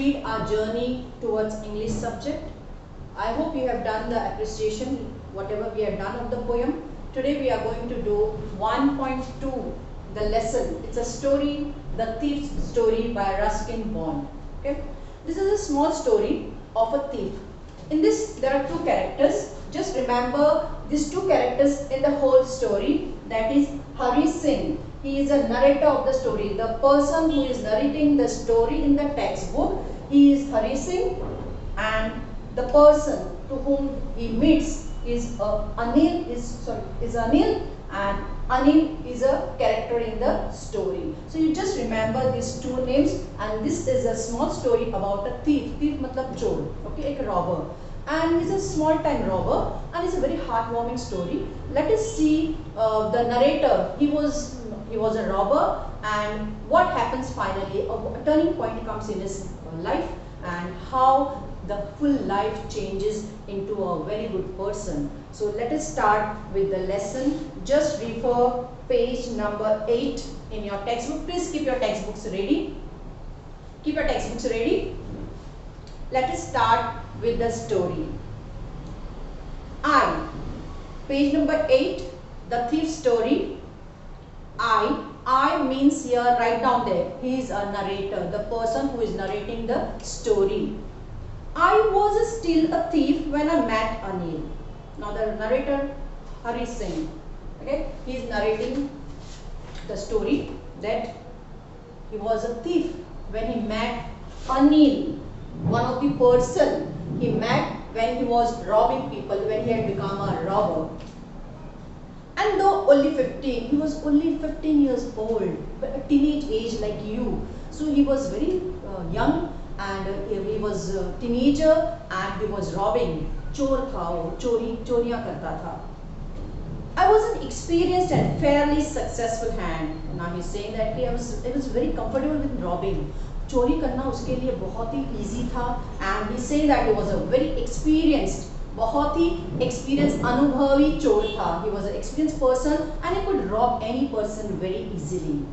proceed our journey towards English subject. I hope you have done the appreciation, whatever we have done of the poem. Today we are going to do 1.2, the lesson. It's a story, The Thief's Story by Ruskin Bond. Okay, this is a small story of a thief. In this, there are two characters. Just remember these two characters in the whole story. That is Hari Singh. He is a narrator of the story. The person who is narrating the story in the textbook, he is Hari Singh, and the person to whom he meets is Anil, and Anil is a character in the story. So you just remember these two names, and this is a small story about a thief. Thief matlab chor, okay, a robber. And he's a small time robber, and it's a very heartwarming story. Let us see the narrator. He was a robber, and what happens finally, a turning point comes in his life, and how the full life changes into a very good person. So let us start with the lesson. Just refer page number 8 in your textbook. Please keep your textbooks ready. Keep your textbooks ready. Let us start with the story. Page number 8, The Thief's Story. I means here, write down there, he is a narrator, the person who is narrating the story. I was still a thief when I met Anil. Now the narrator, Hari Singh, okay, he is narrating the story that he was a thief when he met Anil, one of the person he met when he was robbing people, when he had become a robber. And though only 15, he was only 15 years old, a teenage age like you. So he was very young, and he was a teenager, and he was robbing. Chor tha wo, choriyan karta tha. I was an experienced and fairly successful hand. Now he's saying that he was very comfortable with robbing. चोरी करना उसके लिए बहुत ही easy था, and he saying that he was a very experienced, बहुत ही experienced, अनुभवी चोर था. He was an experienced person and he could rob any person very easily.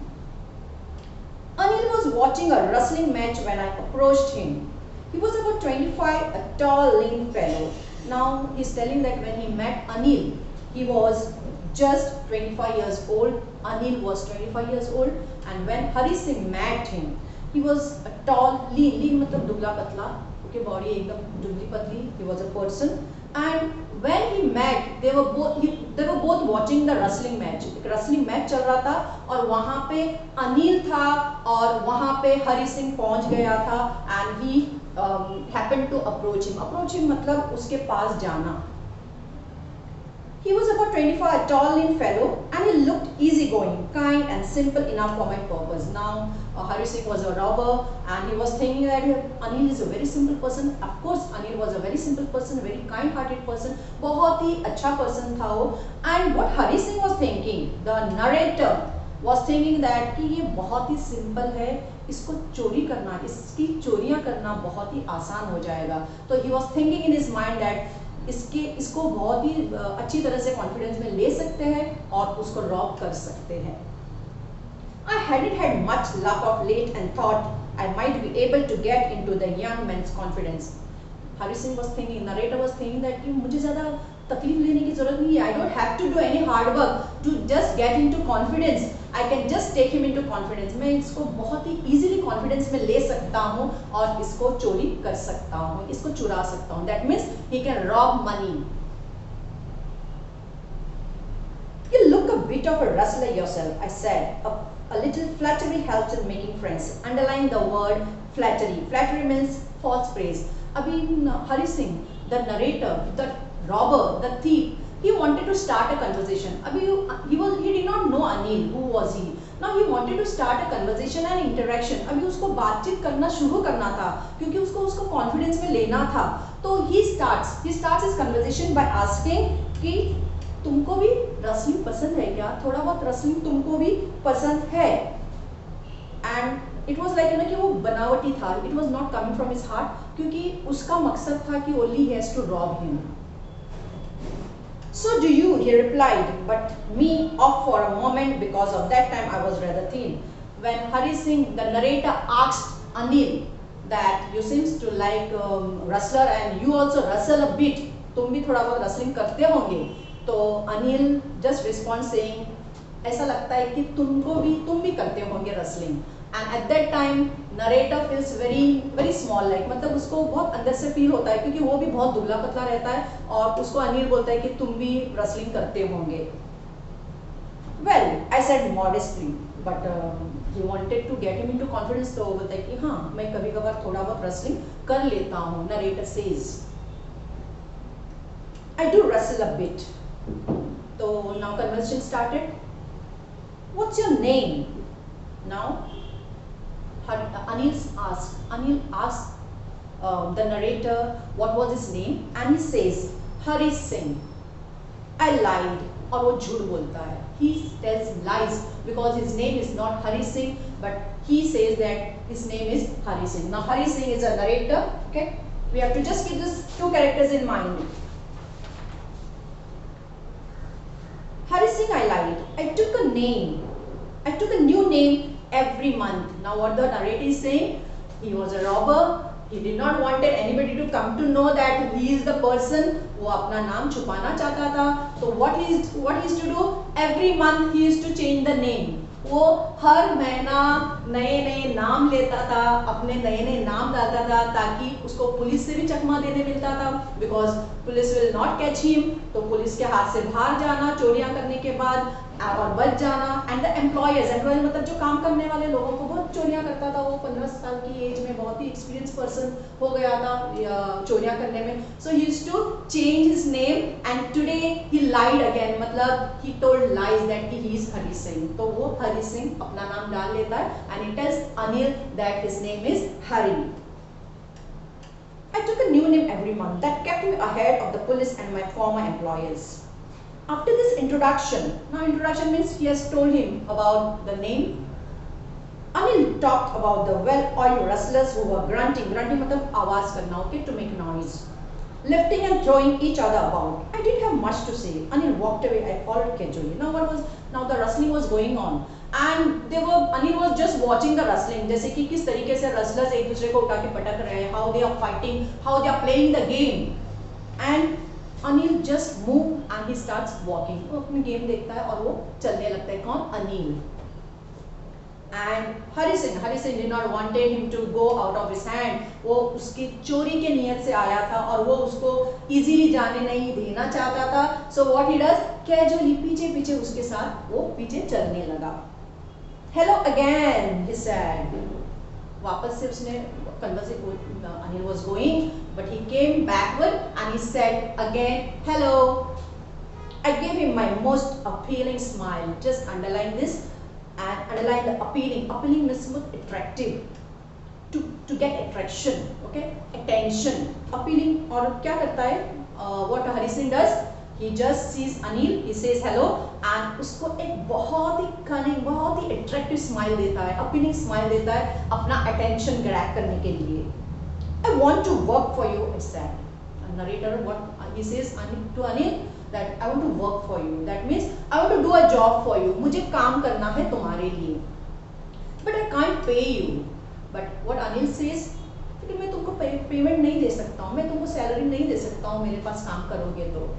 Anil was watching a wrestling match when I approached him. He was about 25, a tall, lean fellow. Now he's telling that when he met Anil, he was just 25 years old. Anil was 25 years old, and when Hari Singh met him, he was a tall, lean मतलब दुबला पतला, okay, body एकदम दुबली पतली. He was a person, and when he met, they were both watching the wrestling match. एक wrestling match चल रहा था, और वहाँ पे अनिल था, और वहाँ पे हरी सिंह पहुँच गया था, and he happened to approach him. Approach him मतलब उसके पास जाना. He was about 25, a tall, lean fellow, and he looked easygoing, kind, and simple enough for my purpose. Now, Hari Singh was a robber, and he was thinking that Anil is a very simple person. Of course, Anil was a very simple person, very kind-hearted person, बहुत ही अच्छा person था वो. And what Hari Singh was thinking, the narrator was thinking that कि ये बहुत ही simple है, इसको चोरी करना, इसकी चोरियाँ करना बहुत ही आसान हो जाएगा. So he was thinking in his mind that इसको बहुत ही अच्छी तरह से कॉन्फिडेंस में ले सकते हैं और उसको रॉब कर सकते हैं. I hadn't had much luck of late and thought I might be able to get into the young man's confidence. Hari Singh was thinking, narrator was thinking that कि मुझे ज़्यादा तकलीफ लेने की ज़रूरत नहीं है. I don't have to do any hard work to just get into confidence. I can just take him into confidence. मैं इसको बहुत ही easily confidence में ले सकता हूँ और इसको चोरी कर सकता हूँ, इसको चुरा सकता हूँ. That means he can rob money. You look a bit of a rustler yourself, I said. A little flattery helps in making friends. Underline the word flattery. Flattery means false praise. Abhi Hari Singh, the narrator, the robber, the thief, he wanted to start a conversation. He did not know Anil. Who was he? Now he wanted to start a conversation and interaction. अभी उसको बातचीत करना शुरू करना था, क्योंकि उसको confidence में लेना था. तो he starts his conversation by asking कि तुमको भी wrestling पसंद है क्या? थोड़ा बहुत wrestling तुमको भी पसंद है? And it was like कि वो बनावटी था. It was not coming from his heart, क्योंकि उसका मकसद था कि only he has to rob him. So do you, he replied, but me off for a moment because of that time I was rather thin. When Hari Singh, the narrator, asked Anil that you seems to like wrestler and you also wrestle a bit. तुम भी थोड़ा बहुत wrestling करते होंगे. तो Anil just respond saying, ऐसा लगता है कि तुम भी करते होंगे wrestling. And at that time narrator feels very small, like मतलब उसको बहुत अंदर से फील होता है क्योंकि वो भी बहुत दुबला पतला रहता है और उसको अनिल बोलता है कि तुम भी wrestling करते होंगे. Well, I said modestly, but he wanted to get him into confidence. तो बोलता है कि हाँ मैं कभी कभार थोड़ा बहुत wrestling कर लेता हूँ. Narrator says, I do wrestle a bit. So now conversation started. What's your name? Now Anil asked the narrator what was his name, and he says Hari Singh. I lied. और वो झूठ बोलता है. He tells lies because his name is not Hari Singh, but he says that his name is Hari Singh. Now Hari Singh is a narrator. Okay, we have to just keep these two characters in mind. Hari Singh, I lied. I took a new name every month. Now what the narrator is saying, he was a robber. He did not wanted anybody to come to know that he is the person. वो अपना नाम छुपाना चाहता था. So what he is to do? Every month he used to change the name. वो हर महीना नए नाम लेता था, अपने नए नाम डालता था ताकि उसको पुलिस से भी चकमा देने मिलता था. Because police will not catch him. तो पुलिस के हाथ से बाहर जाना चोरियां करने के बाद और बच जाना. एंड द एम्प्लॉयर्स मतलब जो काम करने वाले लोगों को बहुत चोरियां करता था. वो 15 साल की एज में बहुत ही एक्सपीरियंस पर्सन हो गया था चोरियां करने में. So he used to change his name and today he lied again, मतलब he told lies that he is Hari Singh. तो वो हरी सिंह अपना नाम डाल लेता है and he tells Anil that his name is Hari. I took a new name every month that kept me ahead of the police and my former employers. After this introduction, now introduction means he has told him about the name. Anil talked about the well-oiled wrestlers who were grunting मतलब आवाज करना, okay, to make noise, lifting and throwing each other about. I didn't have much to say. Anil walked away. I followed casually. Now the wrestling was going on and Anil was just watching the wrestling. जैसे कि किस तरीके से wrestlers एक दूसरे को उठा के पटक रहे हैं, how they are fighting, how they are playing the game. And Anil just moved and he starts walking. वो अपनी गेम देखता है और वो चलने लगता है. कौन? Anil. And Hari Singh did not wanted him to go out of his hand. वो उसकी चोरी के नियत से आया था और वो उसको easily जाने नहीं देना चाहता था. So what he does? Casually पीछे उसके साथ वो पीछे चलने लगा. Hello again, he said. वापस से उसने conversation Anil was going, but he came backward and he said again, hello. I gave him my most appealing smile. Just underline this and underline the appealing. Appealing means attractive. To get attraction, okay, attention. Appealing और क्या करता है? What Hari Singh does? He just sees Anil, he says hello and उसको एक बहुत ही cunning, बहुत ही attractive smile देता है, appealing smile देता है अपना attention grab करने के लिए. I want to work for you, it said. Narrator, what he says to Anil that I want to work for you. That means I want to do a job for you. मुझे काम करना है तुम्हारे लिए. But I can't pay you. But what Anil says, कि मैं तुमको payment नहीं दे सकता हूँ, मैं तुमको सैलरी नहीं दे सकता हूँ मेरे पास काम करोगे तो.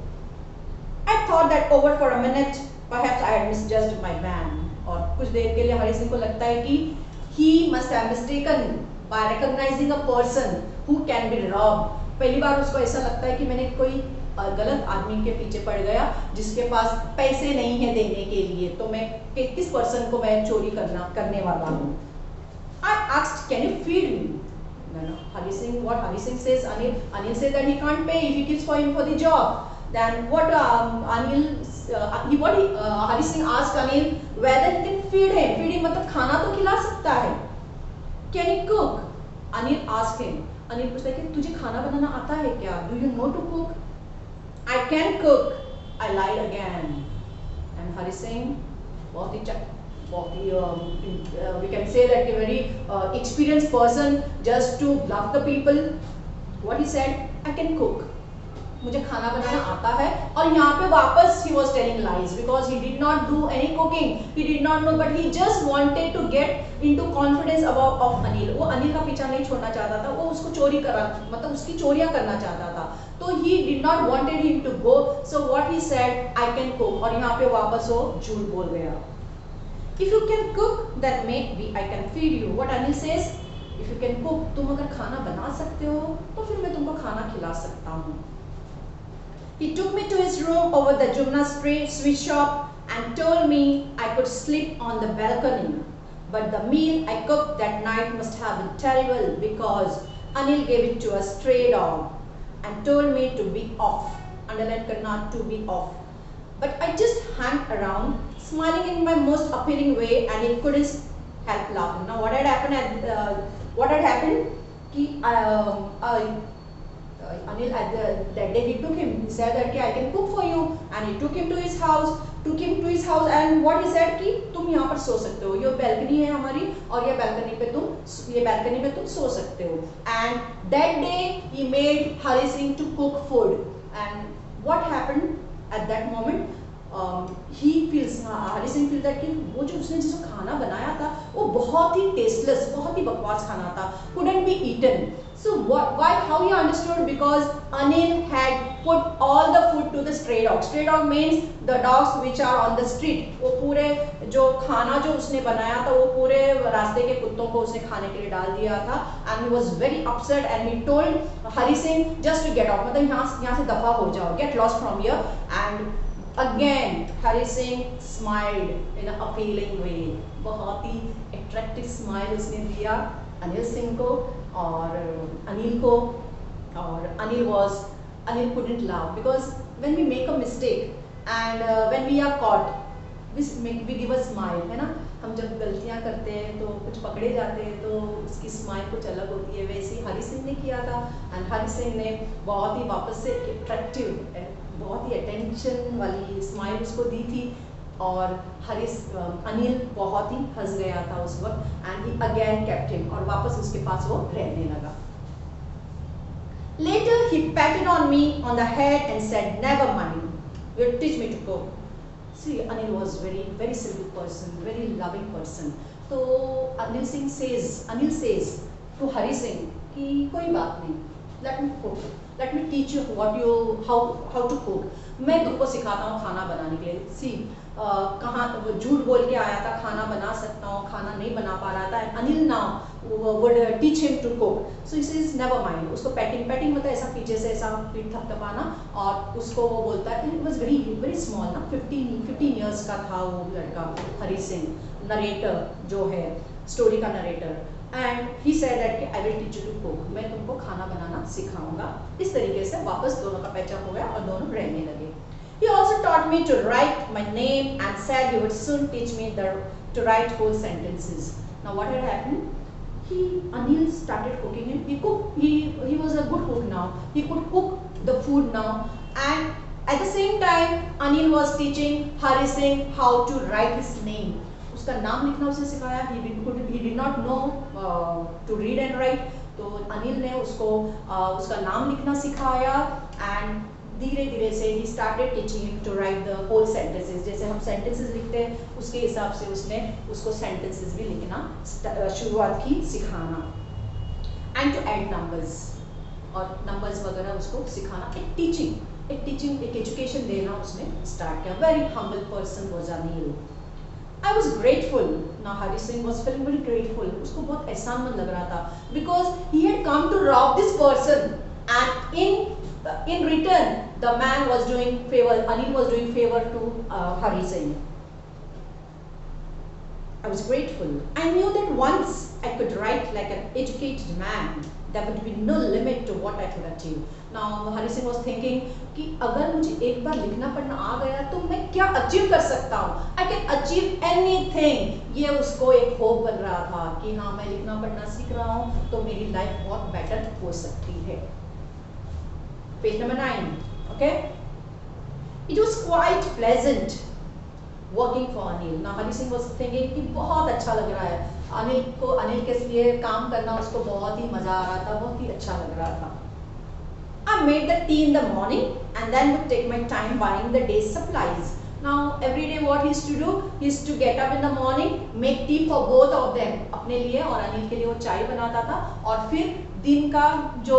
I thought that over for a minute, perhaps I had misjudged my man. और कुछ देर के लिए हरी सिंह को लगता है कि he must have mistaken by recognizing a person who can be robbed. पहली बार उसको ऐसा लगता है कि मैंने कोई गलत आदमी के पीछे पड़ गया जिसके पास पैसे नहीं है देने के लिए, तो मैं किस पर्सन को मैं चोरी करने वाला हूँ. I asked, can you feed me? No. Hari Singh says, Anil says that he can't pay if he keeps for him for the job. Then what Hari Singh asked Anil whether he can feed him. Feed him मतलब खाना तो खिला सकता है. Can he cook? Anil asked him. Anil पूछता है कि तुझे खाना बनाना आता है क्या? Do you know to cook? I can cook. I lied again. And Hari Singh बहुत ही we can say that a very experienced person just to bluff the people. What he said, I can cook. मुझे खाना बनाना आता है, और यहाँ पे वापस he was telling lies because he did not do any cooking, he did not know, but he just wanted to get into confidence about of Anil. वो अनिल का पीछा नहीं छोड़ना चाहता था, वो उसको चोरी करा, मतलब उसकी चोरियां करना चाहता था, तो he did not wanted him to go, so what he said, I can cook, और यहाँ पे वापस वो झूठ बोल गया। If you can cook, then maybe I can feed you. What Anil says, if you can cook, तुम अगर खाना बना सकते हो तो फिर मैं तुमको खाना खिला सकता हूँ। He took me to his room over the Jumna sweet shop and told me I could sleep on the balcony. But the meal I cooked that night must have been terrible because Anil gave it to a stray dog and told me to be off. Underline karna, to be off. But I just hung around, smiling in my most appealing way, and he couldn't help laughing. Now, what had happened? Anil, that day he took him. He said that I can cook for you, and he took him to his house. And what he said कि तुम यहाँ पर सो सकते हो, ये balcony है हमारी, और ये balcony पे तुम सो सकते हो. And that day he made Hari Singh to cook food. And what happened at that moment? Hari Singh feels that कि वो जो उसने जिसको खाना बनाया था वो बहुत ही tasteless, बहुत ही बकवास खाना था, couldn't be eaten. So how he understood? Because Anil had put all the food to the stray dog. Stray dog means the dogs which are on the street. वो पूरे जो खाना जो उसने बनाया था वो पूरे रास्ते के कुत्तों को उसने खाने के लिए डाल दिया था. And he was very upset and he told Hari Singh just to get off. मतलब यहाँ से दफा हो जाओ, get lost from here. And again Hari Singh smiled in an appealing way. बहुत ही attractive smile उसने दिया अनिल सिंह को और अनिल को, और Anil couldn't laugh because when we make a mistake and when we are caught, we give a smile, है ना. हम जब गलतियाँ करते हैं तो कुछ पकड़े जाते हैं तो उसकी स्माइल कुछ अलग होती है. वैसे ही हरी सिंह ने किया था, एंड हरी सिंह ने बहुत ही वापस से अट्रैक्टिव, बहुत ही अटेंशन वाली स्माइल उसको दी थी, और अनिल बहुत ही हंस गया था उस वक्त. And he again kept him, और वापस उसके पास वो रहने लगा. Later he patted on me on the head and said, "Never mind, you'll teach me to cook." See, Anil was very simple person, very loving person. So Anil says to Hari Singh कि कोई बात नहीं, let me cook, let me teach you how to cook. मैं तुमको सिखाता हूँ खाना बनाने के लिए. See, कहाँ वो झूठ बोल के आया था खाना बना सकता हूँ, खाना नहीं बना पा रहा था. Anil now would teach him to cook. So he says never mind. उसको पैटिंग मतलब ऐसा पीछे से ऐसा पीठ थपथपाना, और उसको वो बोलता है. It was very small ना, 15 years का था वो लड़का हरी सिंह, नरेटर जो है, स्टोरी का narrator. And he said that I will teach you to cook. मैं तुमको खाना बनाना सिखाऊंगा. इस तरीके से वापस दोनों का पैचअप हो गया और दोनों रहने लगे. He also taught me to write my name and said he would soon teach me to write whole sentences. Now what had happened? Anil started cooking him. He was a good cook now. He could cook the food now, and at the same time Anil was teaching Hari Singh how to write his name. उसका नाम लिखना उसे सिखाया. He did not know to read and write. तो अनिल ने उसको उसका नाम लिखना सिखाया, and धीरे धीरे से he started teaching him to write the whole sentences. जैसे हम sentences लिखते हैं उसके हिसाब से उसने उसको sentences भी लिखना शुरुआत की सिखाना, and to add numbers, और numbers वगैरह उसको सिखाना. एक education देना उसने start किया. Very humble person was Anil. I was grateful. Now Hari Singh was feeling very grateful. उसको बहुत एहसानमंद लग रहा था because he had come to rob this person, and in return the man was doing favor. Anil was doing favor to Hari Singh. I was grateful. I knew that once I could write like an educated man, there would be no limit to what I could achieve. Now Hari Singh was thinking कि अगर मुझे एक बार लिखना पढ़ना आ गया तो मैं क्या अचीव कर सकता हूँ. I can achieve anything. ये उसको एक होप बन रहा था कि हाँ मैं लिखना पढ़ना सीख रहा हूँ तो मेरी लाइफ बहुत बेटर हो सकती है. Page number 9. Okay. It was quite pleasant working for Anil. Now Hari Singh was thinking कि बहुत अच्छा लग रहा है. अनिल के लिए काम करना उसको बहुत ही मजा आ रहा था, बहुत ही अच्छा लग रहा था. I have made the tea in the morning and then would take my time buying the day's supplies. Now every day what he used to do, he used to get up in the morning, make tea for both of them, अपने लिए और अनिल के लिए वो चाय बनाता था, और फिर दिन का जो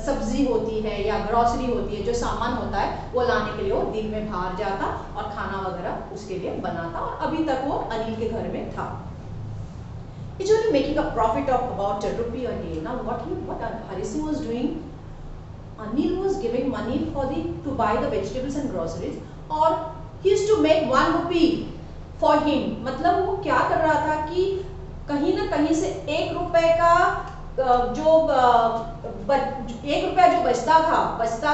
सब्जी होती है या ग्रोसरी होती है, जो सामान होता है वो लाने के लिए वो दिन में बाहर जाता और खाना वगैरह उसके लिए बनाता, और अभी तक वो अनिल के घर में था. He's only making a profit of about ₹1 a day. Now what Hari Singh was doing, Anil was giving money to buy the vegetables and groceries, और he used to make ₹1 for him. मतलब वो क्या कर रहा था कि कहीं ना कहीं से ₹1 का जो ₹1 जो बचता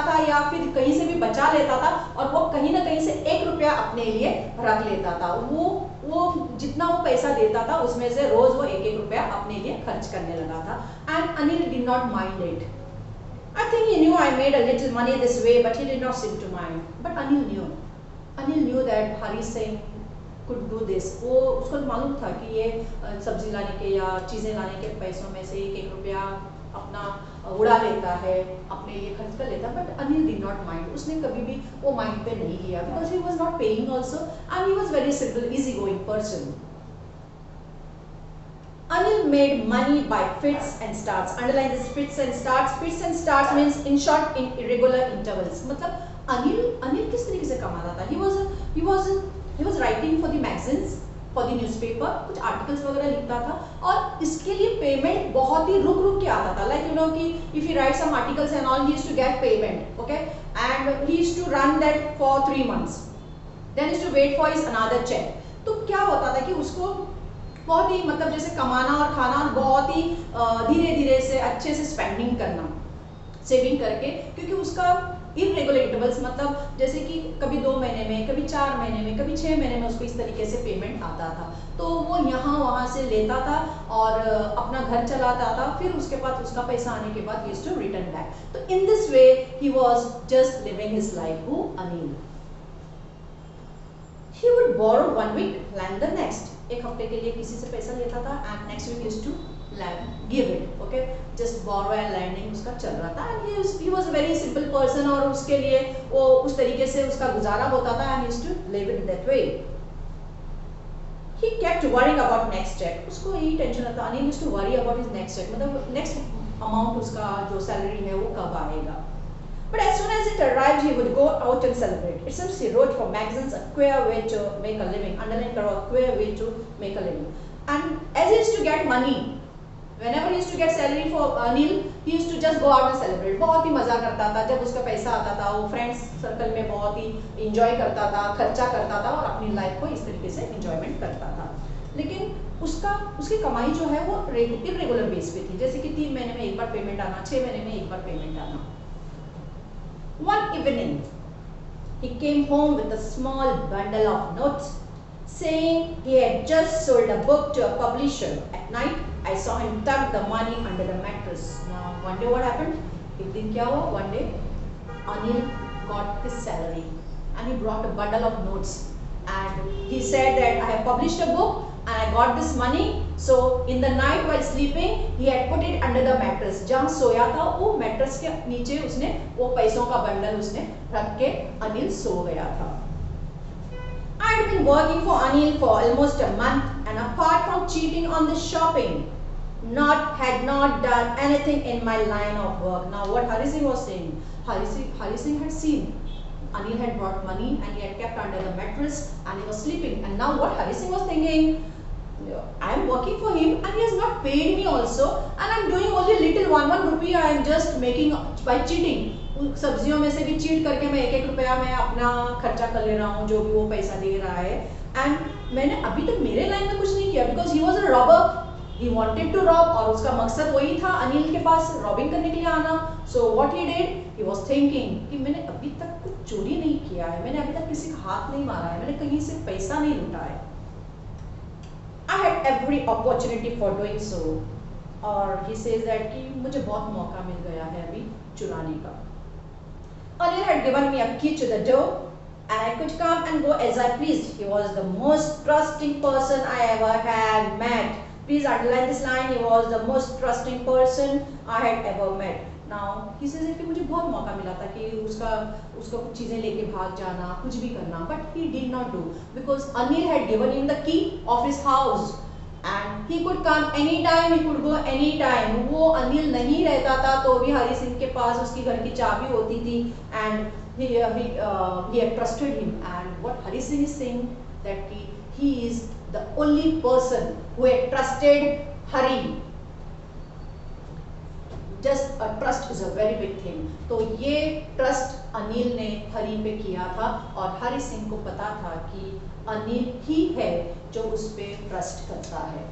था या फिर कहीं से भी बचा लेता था, और वो कहीं ना कहीं से ₹1 अपने लिए रख लेता था. वो जितना वो पैसा देता था उसमें से रोज वो ₹1 अपने लिए खर्च करने लगा था. And Anil did not mind it. I think he knew I made a little money this way, but he did not seem to mind. But Anil knew that Hari Singh could do this. वो उसको मालूम था कि ये सब्जी लाने के या चीज़ें लाने के पैसों में से ₹1 अपना उड़ा लेता है, अपने लिए खर्च कर लेता. But Anil did not mind. उसने कभी भी वो माइंड पे नहीं किया, because he was not paying also, and he was very simple, easy going person. Anil made money by fits and starts. Underline this, fits and starts. Fits and starts means in short, in irregular intervals. मतलब अनिल किस तरीके से कमाता था? He was writing for the magazines, for the newspaper, कुछ articles वगैरह लिखता था, और इसके लिए पेमेंट बहुत ही रुक के आता था. Like you know कि if he writes some articles and all, he used to get payment, okay, and he used to run that for 3 months. Then he used to wait for his another check. तो क्या होता था कि उसको बहुत ही मतलब जैसे कमाना और खाना, और बहुत ही धीरे धीरे से अच्छे से स्पेंडिंग करना, सेविंग करके, क्योंकि उसका इरेगुलर इंटरवल्स, मतलब जैसे कि कभी 2 महीने में, कभी 4 महीने में, कभी 6 महीने में उसको इस तरीके से पेमेंट आता था. तो वो यहाँ वहाँ से लेता था और अपना घर चलाता था. फिर उसके बाद उसका पैसा आने के बाद he used to return back. तो in this way he was just living his life. Who? Anil. He would borrow 1 week, lend the next. एक हफ्ते के लिए किसी से पैसा लेता था, and next week used to give it. Okay, just borrow and lending उसका चल रहा था. And he was a very simple person, और उसके लिए वो उस तरीके से उसका गुजारा होता था, and he used to live it that way. He kept worrying about next check. उसको यही टेंशन रहता. Anil used to worry about his next check, मतलब next amount उसका जो सैलरी है वो कब आएगा. But as soon as it arrived, he would go out and celebrate. It seems he wrote for magazines, a queer way to make a living. Underline karo, a queer way to make a living. And as he used to get money, whenever he used to get salary for Anil, he used to just go out and celebrate. बहुत ही मजा करता था. जब उसका पैसा आता था, वो फ्रेंड्स सर्कल में बहुत ही इंजॉय करता था, खर्चा करता था, और अपनी लाइफ को इस तरीके से इंजॉयमेंट करता था. लेकिन उसकी कमाई जो है वो इरेगुलर बेस पे थी, जैसे कि 3 महीने में एक बार पेमेंट आना, 6 महीने में एक बार पेमेंट आना. One evening, he came home with a small bundle of notes, saying he had just sold a book to a publisher. At night, I saw him tuck the money under the mattress. Now, one day what happened? एक दिन क्या हुआ? One day, Anil got his salary, and he brought a bundle of notes, and he said that I have published a book and I got this money. So in the night while sleeping, he had put it under the mattress. जहाँ सोया था वो mattress के नीचे उसने वो पैसों का bundle उसने रख के अनिल सो गया था. I had been working for Anil for almost a month, and apart from cheating on the shopping, had not done anything in my line of work. Now what Hari Singh was saying, Hari Singh had seen Anil had brought money and he had kept under the mattress and he was sleeping. And now what Hari Singh was thinking, I am working for him and he has not paid me also, and I am doing only little ₹1 I am just making by cheating. सब्जियों में से भी cheat करके मैं ₹1 मैं अपना खर्चा कर ले रहा हूँ, जो भी वो पैसा दे रहा है. एंड मैंने अभी तक मेरे लाइन में कुछ नहीं किया, because he was a robber. He wanted to rob, और उसका मकसद वही था अनिल के पास रॉबिंग करने के लिए आना. So what he did, he was thinking कि मैंने अभी तक कुछ चोरी नहीं किया है, मैंने अभी तक किसी का हाथ नहीं मारा है, मैंने कहीं से पैसा नहीं लूटा है. I had every opportunity for doing so. और he says that कि मुझे बहुत मौका मिल गया है अभी चुराने का. Anil had given me a key to the door, and I could come and go as I pleased. He was the most trusting person I ever had met. Please underline this line. He was the most trusting person I had ever met. Now he says कि मुझे बहुत मौका मिला था कि उसका कुछ चीजें लेके भाग जाना, कुछ भी करना, but he did not do because Anil had given him the key of his house and he could come any time, he could go any time. वो अनिल नहीं रहता था तो भी हरी सिंह के पास उसकी घर की चाबी होती थी and he had trusted him, and what Hari Singh is saying that he is the only person who had trusted Hari. Just a trust is a very big thing. तो ये ट्रस्ट अनिल ने हरी पे किया था और हरी सिंह को पता था कि अनिल ही है जो उस पे ट्रस्ट करता है,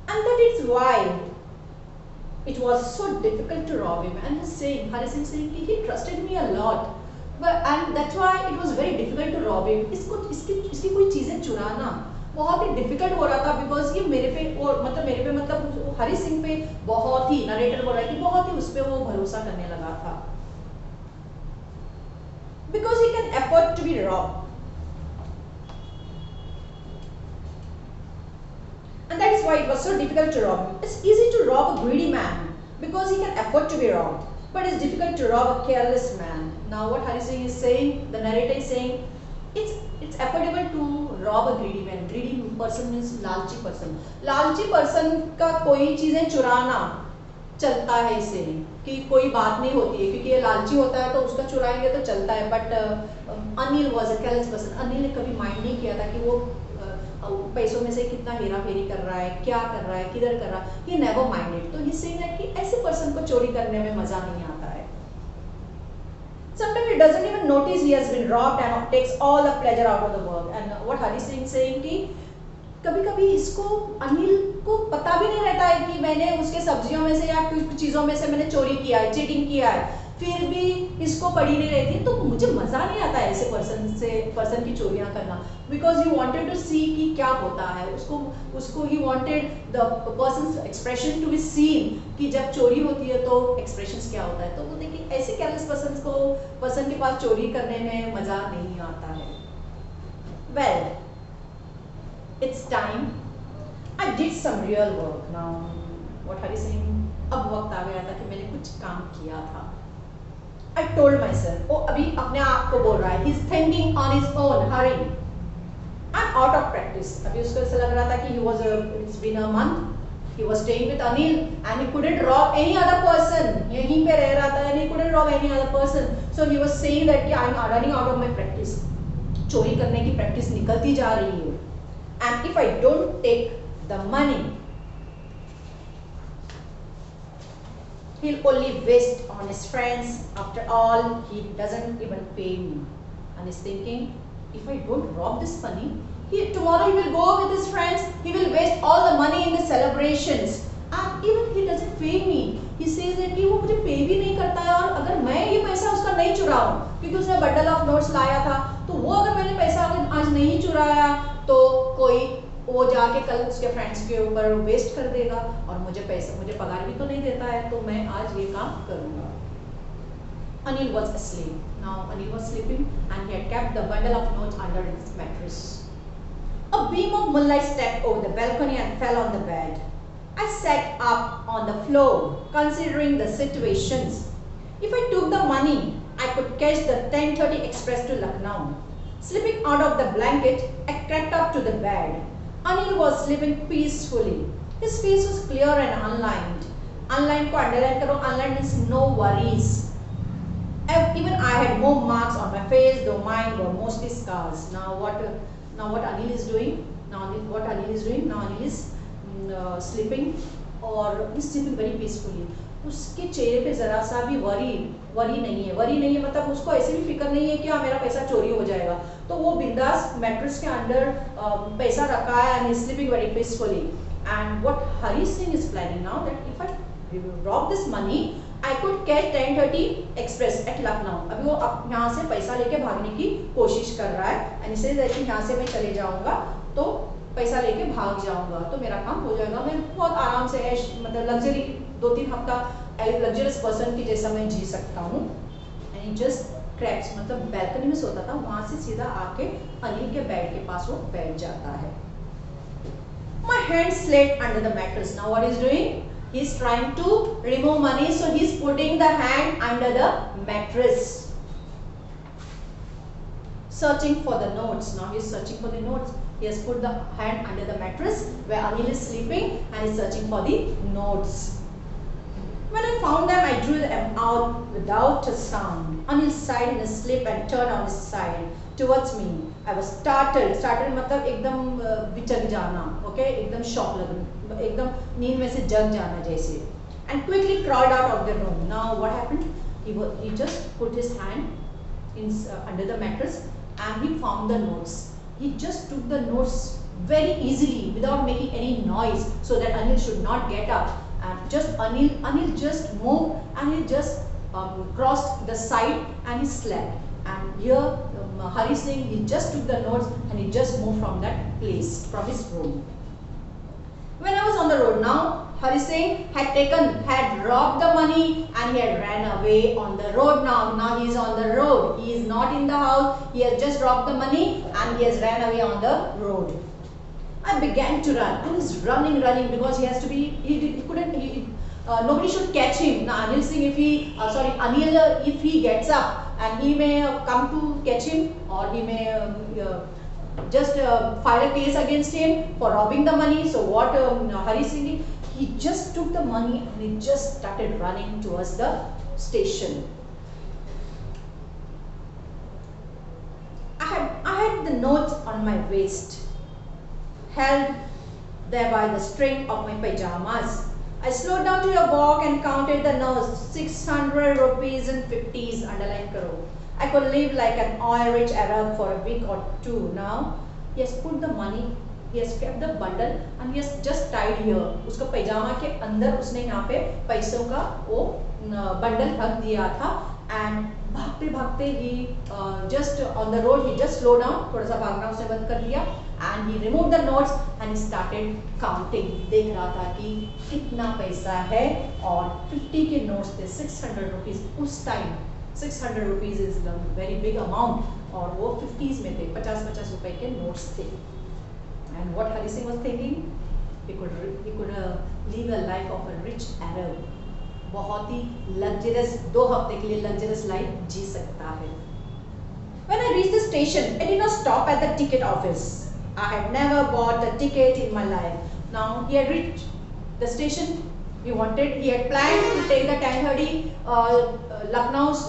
and that is why it was so difficult to rob him. And he's saying, Hari Singh saying, he trusted me a lot, but and that's why it was very difficult to rob him. इसकी कोई चीजें चुराना बहुत ही difficult हो रहा था because ये मेरे पे मतलब हरी सिंह पे बहुत ही, नरेटर बोल रहा है कि बहुत ही उस पे वो भरोसा करने लगा था, because he can afford to be rob. And that is why it was so difficult to rob him. It's easy to rob a greedy man because he can afford to be robbed, but it's difficult to rob a careless man. Now what Hari Singh is saying, the narrator is saying, it's affordable to rob a greedy man. Greedy person means लालची person. लालची person का कोई चीजें चुराना चलता है इसे, कि कोई बात नहीं होती है क्योंकि ये लालची होता है तो उसका चुराएंगे तो चलता है, but Anil was a careless person. Anil ने कभी माइंड नहीं किया था कि वो पैसों में से कितना हेरा फेरी कर रहा है, क्या कर रहा है, किधर कर रहा है, he never minded. तो he saying that कि ऐसे पर्सन को चोरी करने में मजा नहीं आता है। Sometimes he doesn't even notice he has been robbed and takes all the pleasure out of the work. And what Hari Singh saying कि कभी-कभी इसको अनिल को पता भी नहीं रहता है कि मैंने उसके सब्जियों में से या कुछ चीजों में से मैंने चोरी किया है, चीटिंग किया है, फिर भी इसको पड़ी नहीं रहती, तो मुझे मजा नहीं आता है ऐसे पर्सन की चोरियां करना, because he wanted to see कि क्या होता है, उसको ही wanted the person's expression to be seen कि जब चोरी होती है तो एक्सप्रेशंस क्या होता है। तो वो देखिए ऐसे केयरलेस पर्सन के पास चोरी करने में मजा नहीं आता है। Well, it's time I did some real work. Now what are you saying, अब वक्त आ गया था कि मैंने कुछ काम किया था। I told myself, वो अभी अपने आप को बोल रहा है, he's thinking on his own, hurry. I'm out of practice. अभी उसको ऐसा लग रहा था कि it's been a month, he was staying with Anil and he couldn't rob any other person. यहीं पे रह रहा था and he couldn't rob any other person. So he was saying that कि I'm running out of my practice. चोरी करने की practice निकलती जा रही है। And if I don't take the money, he'll only waste on his friends. After all, he doesn't even pay me. And he's thinking, if I don't rob this money, tomorrow he will go with his friends. He will waste all the money in the celebrations. And even he doesn't pay me. He says that कि वो मुझे पे भी नहीं करता है, और अगर मैं ये पैसा उसका नहीं चुराऊं, क्योंकि उसने बंडल ऑफ नोट्स लाया था, तो वो अगर मैंने पैसा आज नहीं चुराया तो वो जाके कल उसके फ्रेंड्स के ऊपर वेस्ट कर देगा और मुझे पगार भी तो नहीं देता है, तो मैं आज ये काम करूंगा। Anil was asleep. Now Anil was sleeping and he had kept the bundle of notes under his mattress. A beam of moonlight stepped over the balcony and fell on the bed. I sat up on the floor, considering the situations. If I took the money, I could catch the 10:30 express to Lucknow. Slipping out of the blanket, I crept up to the bed. Anil was sleeping peacefully. His face was clear and unlined. Unlined को underline करो. Unlined means no worries. Even I had more marks on my face, though mine were mostly scars. Now what Anil is doing? Now Anil is sleeping, or he's sleeping very peacefully. उसके चेहरे पे जरा सा भी worry नहीं है, मतलब उसको ऐसे भी फिक्र नहीं है कि हाँ मेरा पैसा चोरी हो जाएगा, तो वो बिंदास मैट्रेस के अंदर पैसा रखा है and he's sleeping very peacefully. And what Hari Singh is planning now, that if I rob this money, I could catch 10:30 express at Lucknow. अभी वो यहाँ से पैसा लेके भागने की कोशिश कर रहा है, and he says that यहाँ से मैं चले जाऊंगा तो पैसा लेके भाग जाऊंगा तो मेरा काम हो जाएगा, मैं बहुत आराम से मतलब लग्जरी 2-3 हफ्ता लग्जरियस पर्सन की जैसा मैं जी सकता हूँ। एंड ही जस्ट क्रैप्स, मतलब बैल्कनी में सोता था, वहां से सीधा आके अनिल के बेड के पास वो बैठ जाता है। My hand slid under the mattress. Now what he's doing? He's trying to remove money, so he's putting the hand under the mattress, searching for the notes. Now he's searching for the notes. He has put the hand under the mattress where Anil is sleeping and is searching for the notes. When I found them, I drew them out without a sound. Anil sighed in his sleep and turned on his side towards me. I was startled. Startled मतलब एकदम बिचक जाना, okay? एकदम shock लगना, एकदम नींद में से जग जाना जैसे. And quickly crawled out of the room. Now what happened? He just put his hand in under the mattress and he found the notes. He just took the notes very easily without making any noise, so that Anil should not get up. And just Anil just moved and he just crossed the side and he slept. And here Hari Singh, he just took the notes and he just moved from that place, from his room. When I was on the road, now Hari Singh had robbed the money and he had ran away on the road now. Now he is on the road. He is not in the house. He has just robbed the money and he has ran away on the road. I began to run and he's running because he has to be, nobody should catch him. Now Anil Singh, Anil, if he gets up and he may come to catch him, or he may just file a case against him for robbing the money. So what Hari Singh did, he just took the money and he just started running towards the station. I had the notes on my waist, held there by the string of my pajamas. I slowed down to a walk and counted the notes. 600 rupees and 50s, underline karo. I could live like an oil-rich Arab for a week or two. Now he has put the money, he has kept the bundle and he has just tied here. उसका पैजामा के अंदर उसने यहाँ पे पैसों का वो bundle रख दिया था. And भागते भागते he just on the road he just slowed down, थोड़ा सा भागना उसने बंद कर दिया. And he removed the notes and he started counting. देख रहा था कि कितना पैसा है, और 50 के notes थे, 600 rupees उस time. 600 rupees is a very big amount, और वो 50s में थे, 50-50 रुपए के notes थे. And what Hari Singh was thinking? He could live a life of a rich Arab. बहुत ही luxurious, 2 हफ्ते के लिए luxurious life जी सकता है. When I reached the station, I did not stop at the ticket office. I had never bought a ticket in my life. Now he had reached the station. He had planned to take the 10:30 Lucknow's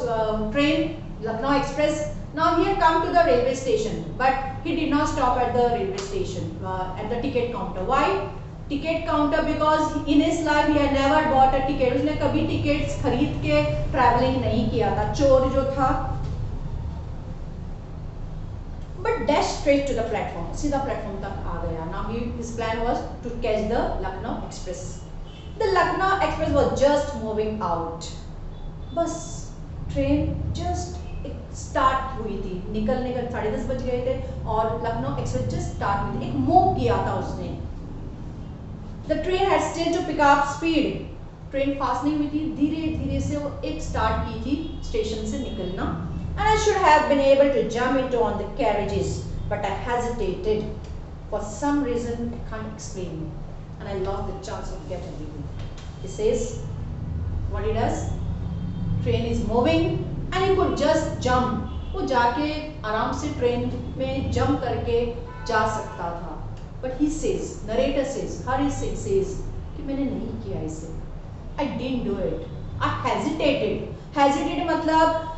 train, Lucknow Express. Now he had come to the railway station, but he did not stop at the railway station, at the ticket counter. Why? Ticket counter, because in his life he had never bought a ticket. उसने कभी tickets खरीद के traveling नहीं किया था. चोर जो था, but dashed straight to the platform. सीधा platform तक आ गया. Now his plan was to catch the Lucknow Express. The Lucknow Express was just moving out. Bus train just start हुई थी, निकल 10:30 बज गए थे और लखनऊ एक्सप्रेस जस्ट स्टार्ट हुई थी, एक मूव किया था उसने. The train had still to pick up speed. Train fast नहीं हुई थी, धीरे धीरे से वो एक स्टार्ट की थी स्टेशन से निकलना. And I should have been able to jump into on the carriages, but I hesitated. For some reason I can't explain, and I lost the chance of getting in. He says, what he does? Train is moving, and he could just jump. वो जाके आराम से train में jump करके जा सकता था. But he says, narrator says, Hari Singh says कि मैंने नहीं किया इसे. I didn't do it. I hesitated. Hesitated मतलब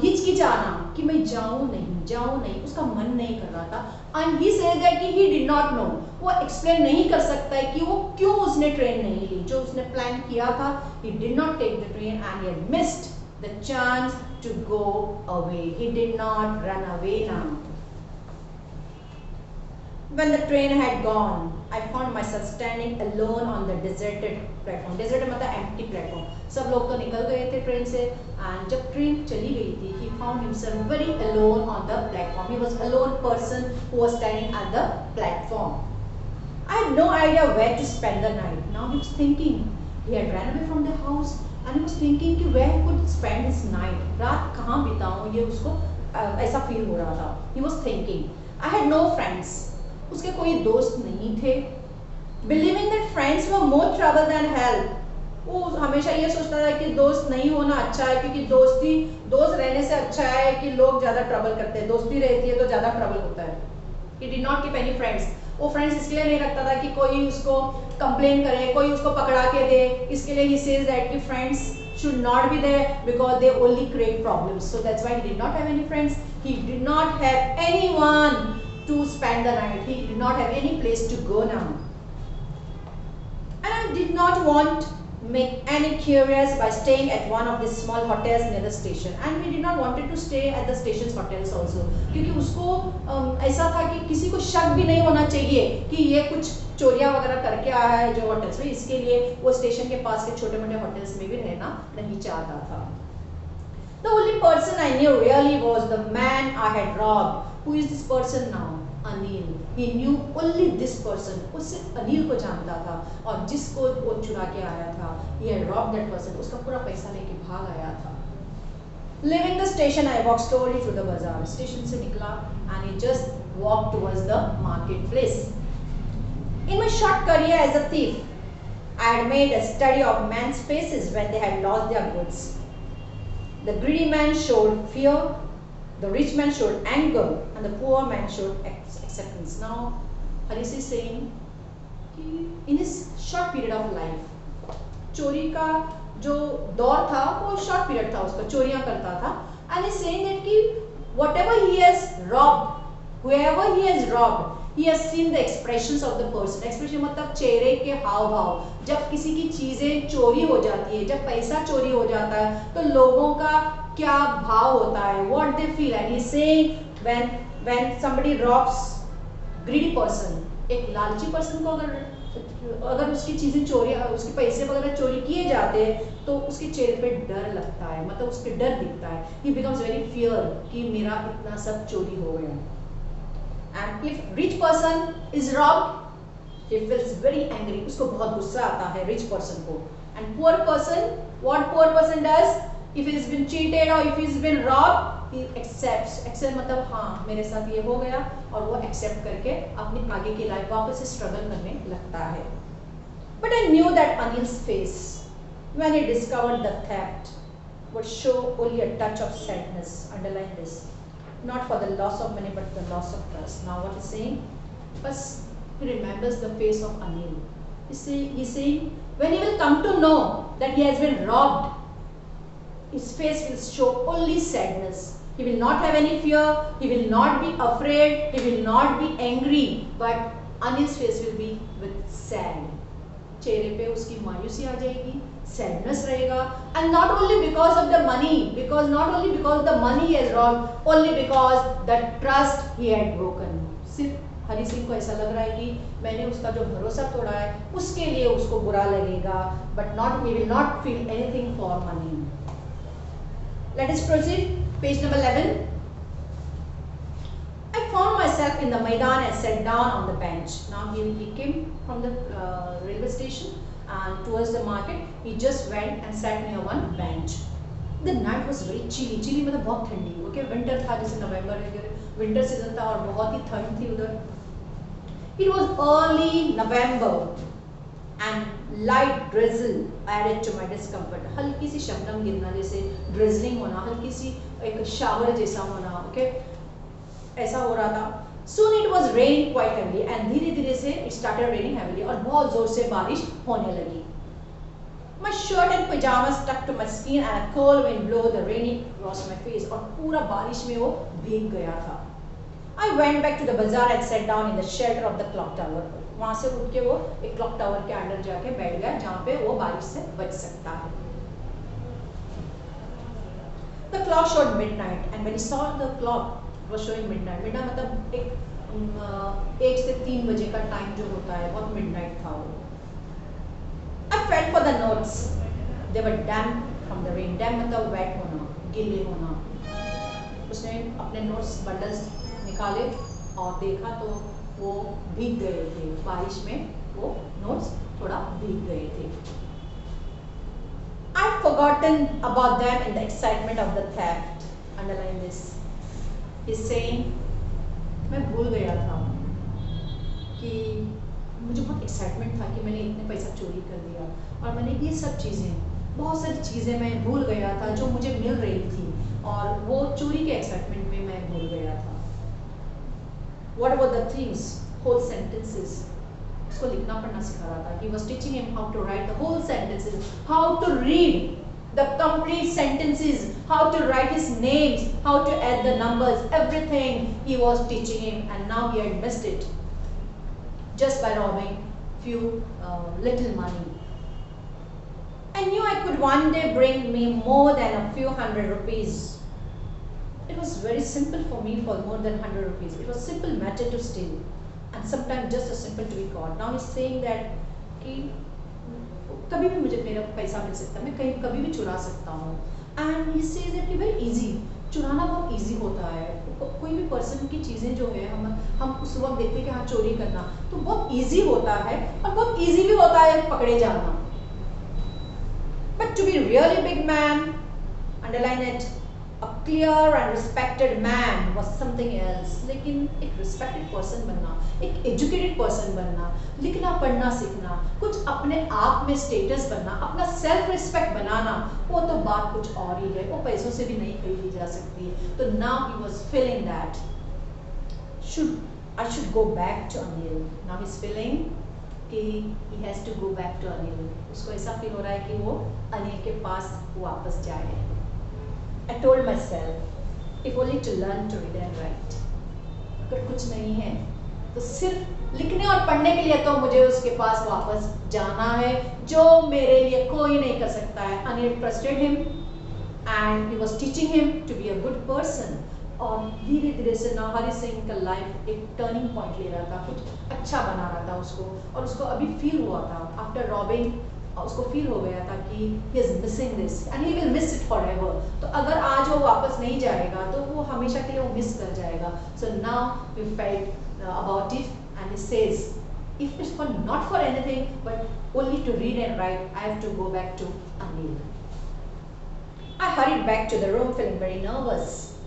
हिचकिचाना कि मैं जाऊं नहीं, उसका मन नहीं कर रहा था. And he says that कि he did not know. वो एक्सप्लेन नहीं कर सकता है कि वो क्यों उसने ट्रेन नहीं ली. जो उसने प्लान किया था, he did not take the train and he had missed the chance to go away. He did not run away now. When the train had gone, I found myself standing alone on the deserted platform. Deserted मतलब empty platform. सब लोग तो निकल गए थे train से, and जब train चली गई थी, he found himself very alone on the platform. He was a alone person who was standing at the platform. I had no idea where to spend the night. Now he was thinking. He had ran away from the house, and he was thinking कि where he could spend his night. रात कहाँ बिताऊँ, ये उसको ऐसा feel हो रहा था. He was thinking. I had no friends. उसके कोई दोस्त नहीं थे. Believing that friends were more trouble than help, वो हमेशा ये सोचता था कि दोस्त नहीं होना अच्छा है, क्योंकि दोस्त रहने से अच्छा है कि लोग ज़्यादा ट्रबल करते हैं, दोस्ती रहती है तो ज़्यादा ट्रबल होता है। He did not keep any friends. वो फ्रेंड्स इसके लिए नहीं रखता था कि कोई उसको कंप्लेन करे, कोई उसको पकड़ा के दे, इसके लिए he says that कि friends should not be there because they only create problems. So that's why he did not have any friends. He did not have anyone to spend the night. He did not have any place to go now. And I did not want make any curious by staying at one of these small hotels near the station, and we did not wanted to stay at the station's hotels also, क्योंकि उसको ऐसा था कि किसी को शक भी नहीं होना चाहिए कि ये कुछ चोरियां वगैरह करके आया है जो होटल्स में, इसके लिए वो स्टेशन के पास के छोटे मोटे होटल्स में भी रहना नहीं चाहता था। The only person I knew really was the man I had robbed. Who is this person now? Anil. He knew only this person. वो सिर्फ अनिल को जानता था, और जिसको वो चुरा के आया था, he had robbed that person. उसका पूरा पैसा लेके भाग आया था। Leaving the station, I walked slowly through the bazaar. Station से निकला and he just walked towards the marketplace. In my short career as a thief, I had made a study of men's faces when they had lost their goods. The greedy man showed fear, the rich man showed anger, and the poor man showed acceptance. Now, Haris is saying कि in his short period of life, चोरी का जो दौर था वो short period था उसका, चोरियां करता था, and he's saying that कि whatever he has robbed, whoever he has robbed, he has seen the expressions of the person. Expression मतलब चेहरे के हाव भाव। जब किसी की चीजें चोरी हो जाती है, जब पैसा चोरी हो जाता है, तो लोगों का क्या भाव होता है, what they feel. And he's saying when somebody robs greedy person, एक लालची person को अगर उसकी चीजें चोरी, उसके पैसे वगैरह चोरी किए जाते हैं तो उसके चेहरे पे डर लगता है, मतलब उसके डर दिखता है। He becomes very fear कि मेरा इतना सब चोरी हो गया। And if rich person is robbed, he feels very angry. उसको बहुत गुस्सा आता है rich person को। And poor person, what poor person does? If he has been cheated or if he has been robbed, he accepts. Accept मतलब हाँ मेरे साथ ये हो गया, और वो accept करके अपनी आगे की लाइफ वापस से struggle करने लगता है। But I knew that Anil's face, when he discovered the theft, would show only a touch of sadness. Underline this. Not for the loss of money, but the loss of trust. Now what he's saying? First, he remembers the face of Anil. He's saying, when he will come to know that he has been robbed, his face will show only sadness. He will not have any fear, he will not be afraid, he will not be angry, but Anil's face will be with sad. चेहरे पे उसकी मायूसी आ जाएगी, sadness रहेगा, and not only because of the money, because the money he has robbed, only because the trust he had broken. सिर्फ हरी सिंह को ऐसा लग रहा है कि मैंने उसका जो भरोसा तोड़ा है उसके लिए उसको बुरा लगेगा, but not, he will not feel anything for money. Let us proceed. Page number 11. I found myself in the Maidan and sat down on the bench. Now he came from the railway station and towards the market. He just went and sat near one bench. The night was very chilly. Chilly मतलब बहुत ठंडी. Okay, winter था, जैसे नवंबर winter season था और बहुत ही ठंड थी उधर. It was early November and light drizzle added to my discomfort. हल्की सी शबनम गिरना, जैसे drizzling होना, हल्की सी एक shower जैसा होना, okay, ऐसा हो रहा था. Soon it was raining quite heavily and धीरे-धीरे से it started raining heavily और बहुत जोर से बारिश होने लगी. My shirt and pajamas stuck to my skin and a cold wind blew the rain across my face और पूरा बारिश में वो भीग गया था. I went back to the bazaar and sat down in the shelter of the clock tower. वहाँ से उठ के वो एक क्लॉक टावर के अंदर जाके बैठ गया जहाँ पे वो बारिश से बच सकता है. The clock showed midnight and when he saw the clock it was showing midnight. Midnight मतलब एक से 3 बजे का टाइम जो होता है, बहुत midnight था वो. I felt for the notes. They were damp from the rain. Damp मतलब wet होना, गीले होना. उसने अपने नोट्स बंडल्स निकाले और देखा तो वो भीग गए थे बारिश में, वो नोट्स थोड़ा भीग गए थे. I'd forgotten about them in the excitement of the theft. Underline this. He's saying, मैं भूल गया था कि मुझे बहुत एक्साइटमेंट था कि मैंने इतने पैसा चोरी कर दिया, और मैंने ये सब चीज़ें, बहुत सारी चीज़ें मैं भूल गया था जो मुझे मिल रही थी, और वो चोरी के एक्साइटमेंट में मैं भूल गया था. What about the themes? Whole sentences. उसको लिखना पढ़ना सिखा रहा था. He was teaching him how to write the whole sentences, how to read the complete sentences, how to write his names, how to add the numbers, everything he was teaching him, and now he had missed it just by robbing few little money. I knew I could one day bring me more than a few hundred rupees. It was very simple for me for more than 100 rupees. It was simple matter to steal, and sometimes just as simple to be caught. Now he's saying that कि कभी भी मुझे मेरा पैसा मिल सकता है, मैं कहीं कभी भी चुरा सकता हूँ. And he says that कि very easy, चुराना बहुत easy होता है. कोई भी पर्सन की चीज़ें जो है हम उस वक्त देखते हैं कि हाँ चोरी करना तो बहुत easy होता है, और बहुत easy भी होता है पकड़े जाना. But to be really big man, underline it, a clear and respected man was something else. लेकिन एक respected person बनना, एक educated person बनना, लिखना पढ़ना सीखना, कुछ अपने आप में status बनना, अपना self respect बनाना, वो तो बात कुछ और ही है, वो पैसों से भी नहीं खरीदी जा सकती है. तो now he was feeling that I should go back to Anil. Now he's feeling कि he has to go back to Anil. उसको ऐसा feel हो रहा है कि वो अनिल के पास वापस जाए. I told myself, if only to learn to read and write. अगर कुछ नहीं है तो सिर्फ लिखने और पढ़ने के लिए तो मुझे उसके पास वापस जाना है, जो मेरे लिए कोई नहीं कर सकता है. Anil trusted him and he was teaching him to be a good person. और धीरे धीरे से ना हरी सिंह का लाइफ एक टर्निंग पॉइंट ले रहा था, कुछ अच्छा बना रहा था उसको, और उसको अभी फील हुआ था आफ्टर रॉबिंग, उसको फील हो गया था कि he is missing this and he will miss it forever. तो अगर आज वो वापस नहीं जाएगा तो वो हमेशा के लिए वो मिस कर जाएगा. So now we felt about it, and he says, if it's for not for anything but only to read and write, I have to go back to Anil. I hurried back to the room feeling very nervous,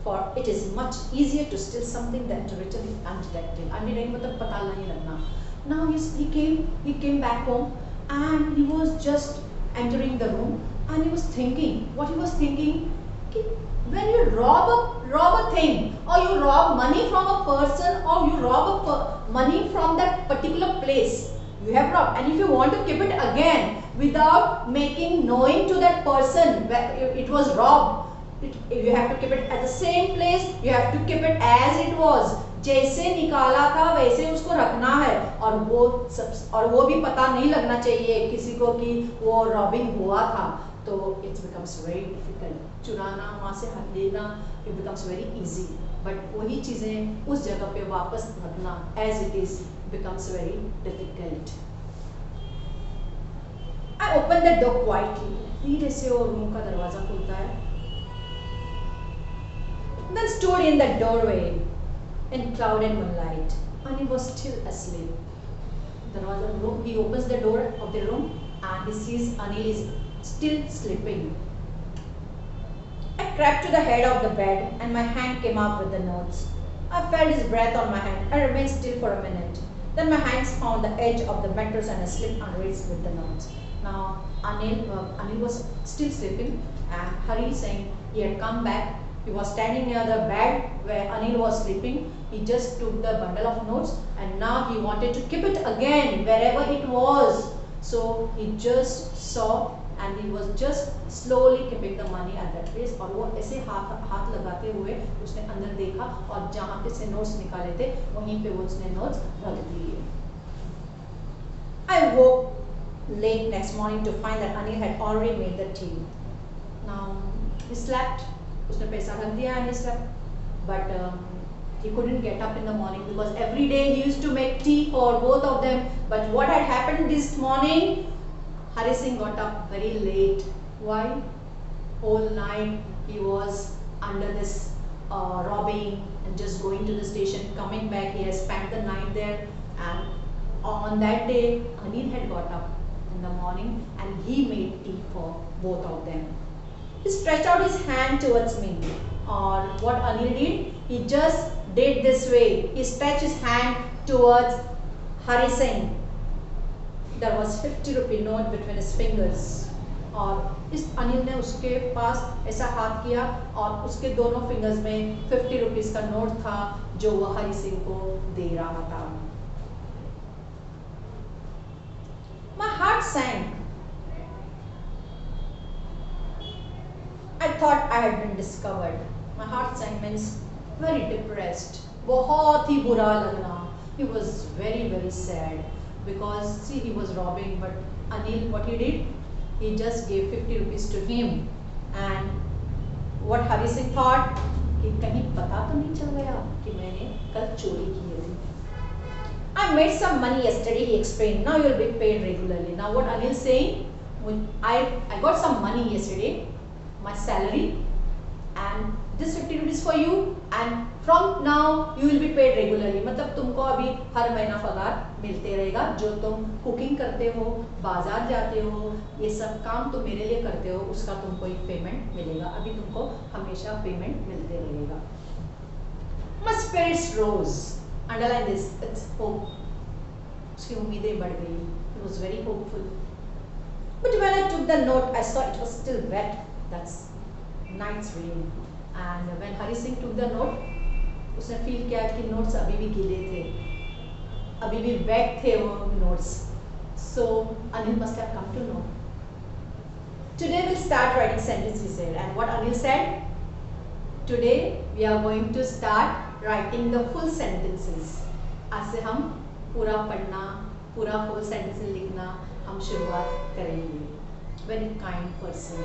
for it is much easier to steal something than to return it undetected. Undetected मतलब पता नहीं लगना. Now he came back home, and he was just entering the room, and he was thinking, what he was thinking, कि when you rob a thing, or you rob money from a person, or you rob money from that particular place you have robbed, and if you want to keep it again without making knowing to that person where it was robbed, you have to keep it at the same place, you have to keep it as it was. जैसे निकाला था वैसे उसको रखना है, और वो भी पता नहीं लगना चाहिए किसी को कि वो रॉबिंग हुआ था. तो it becomes very difficult. चुराना, वहाँ से हट लेना, it becomes very easy. But वही चीज़ें उस जगह पे वापस रखना as it is becomes very difficult. I opened the door quietly. धीरे से वो रूम का दरवाजा खुलता है. Then stood in the doorway in clouded moonlight, and he was still asleep. He opens the door of the room and he sees Anil is still sleeping. I crept to the head of the bed and my hand came up with the notes. I felt his breath on my hand. I remained still for a minute. Then my hands found the edge of the mattress and I slipped under it with the notes. Now Anil was still sleeping, and Hari saying he had come back. He was standing near the bed where Anil was sleeping. He just took the bundle of notes, and now he wanted to keep it again wherever it was. So he just saw, and he was just slowly keeping the money at that place. और वो ऐसे हाथ लगाते हुए उसने अंदर देखा, और जहाँ पे से नोट्स निकाले थे वहीं पे वो उसने नोट्स रख दिए. I woke late next morning to find that Anil had already made the tea. Now he slept. उसने पैसा रख दिया and he slept, but he couldn't get up in the morning because every day he used to make tea for both of them. But what had happened this morning? Hari Singh got up very late. Why? Whole night he was under this robbing and just going to the station, coming back. He has spent the night there, and on that day Anil had got up in the morning and he made tea for both of them. He stretched out his hand towards me, or what Anil did, he just did this way. He stretched his hand towards Hari Singh, there was 50 rupee note between his fingers. और इस अनिल ने उसके पास ऐसा हाथ किया और उसके दोनों फिंगर्स में 50 रुपीस का नोट था जो वह हरि सिंह को दे रहा था. My heart sank. I thought I had been discovered. My heart sank means very depressed. बहुत ही बुरा लगना. He was very sad because see he was robbing, but Anil, what he did, he just gave 50 rupees to him. And what Hari Singh thought कि कहीं पता तो नहीं चल गया कि मैंने कल चोरी की है. I made some money yesterday, he explained. Now you'll be paid regularly. Now what Anil is saying, I got some money yesterday, my salary, and this 50 rupees for you, and from now you will be paid regularly. मतलब तुमको अभी हर महीना पगार मिलते रहेगा. जो तुम cooking करते हो, बाजार जाते हो, ये सब काम तुम मेरे लिए करते हो, उसका तुमको एक पेमेंट मिलेगा. अभी तुमको हमेशा पेमेंट मिलते रहेगा. My spirits rose. Underline this, it's hope. उसकी उम्मीदें बढ़ गई. He was very hopeful. But when I took the note, I saw it was still wet. That's night's rain. And when Hari Singh took the note, उसने feel किया कि notes अभी भी गीले थे, अभी भी वेट थे वो notes. So Anil must have come to know. Today we'll start writing sentences, he said. And what Anil said? Today we are going to start writing the full sentences. आज से हम पूरा पढ़ना, पूरा full sentences लिखना हम शुरुआत करेंगे. Very kind person.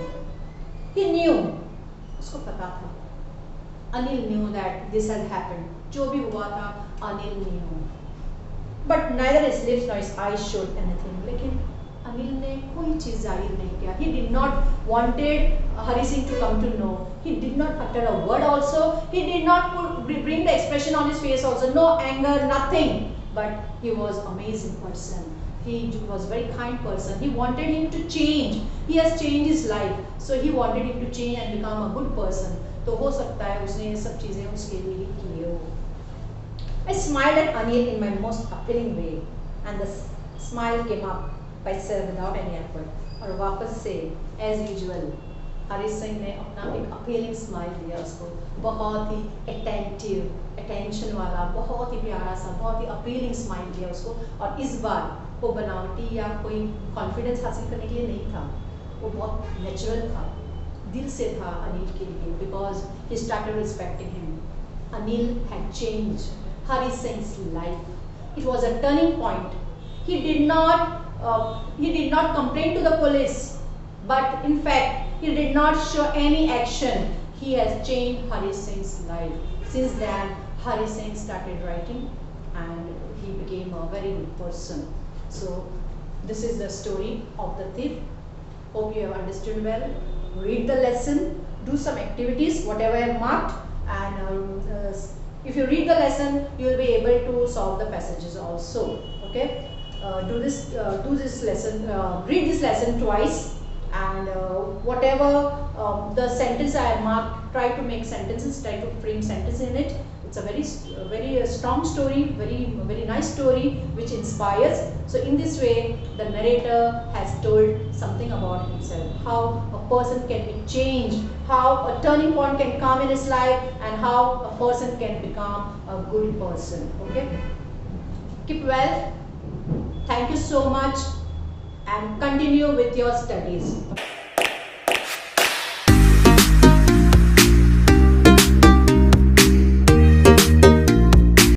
He knew, उसको पता था. Anil knew that this had happened. जो भी हुआ था, Anil knew. But neither his lips nor his eyes showed anything. लेकिन अनिल ने कोई चीज जाहिर नहीं किया. He did not wanted Hari Singh to come to know. He did not utter a word also. He did not bring the expression on his face also. No anger, nothing. But he was amazing person. He was very kind person. He wanted him to change. He has changed his life. So he wanted him to change and become a good person. तो हो सकता है उसने ये सब चीजें उसके लिए ही की हो. I smiled at Anil in my most appealing way, and the smile came up by itself without any effort. और वापस से as usual हरी सिंह ने अपना एक अपीलिंग स्माइल दिया उसको. बहुत ही अटेंटिव, अटेंशन वाला, बहुत ही प्यारा सा, बहुत ही अपीलिंग स्माइल दिया उसको. और इस बार वो बनावटी या कोई कॉन्फिडेंस हासिल करने के लिए नहीं था, वो बहुत नेचुरल था, दिल से था अनिल के लिए. Because he started respecting him. Anil had changed Hari Singh's life. It was a turning point. He did not complain to the police, but in fact he did not show any action. He has changed Hari Singh's life. Since then Hari Singh started writing and he became a very good person. So this is the story of the thief. Hope you have understood well. Read the lesson, do some activities whatever I have marked, and if you read the lesson, you will be able to solve the passages also. Okay, do this lesson. Read this lesson twice, and whatever the sentence I have marked, try to make sentences. Try to frame sentence in it. It's a very strong story, very nice story which inspires. So in this way, the narrator has told something about himself, how a person can be changed, how a turning point can come in his life, and how a person can become a good person. Okay, keep well. Thank you so much, and continue with your studies.